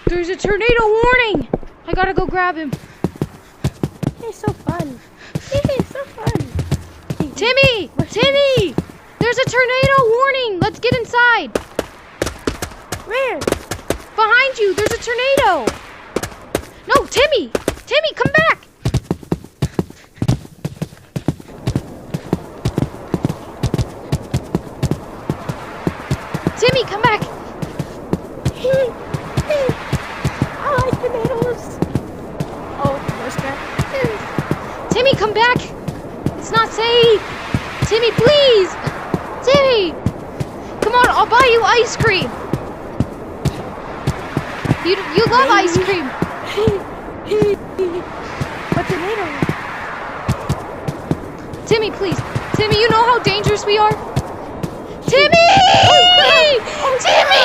There's a tornado warning! I gotta go grab him. It's so fun. It's so fun. Timmy! Timmy! There's a tornado warning! Let's get inside! Where? Behind you! There's a tornado! No, Timmy! Timmy, come back! Timmy, come back! I like tomatoes. Oh, there's that. Timmy, come back! It's not safe! Timmy, please! Timmy! Come on, I'll buy you ice cream! You love ice cream! What tomato? Timmy, please! Timmy, you know how dangerous we are? Timmy! Oh, Timmy!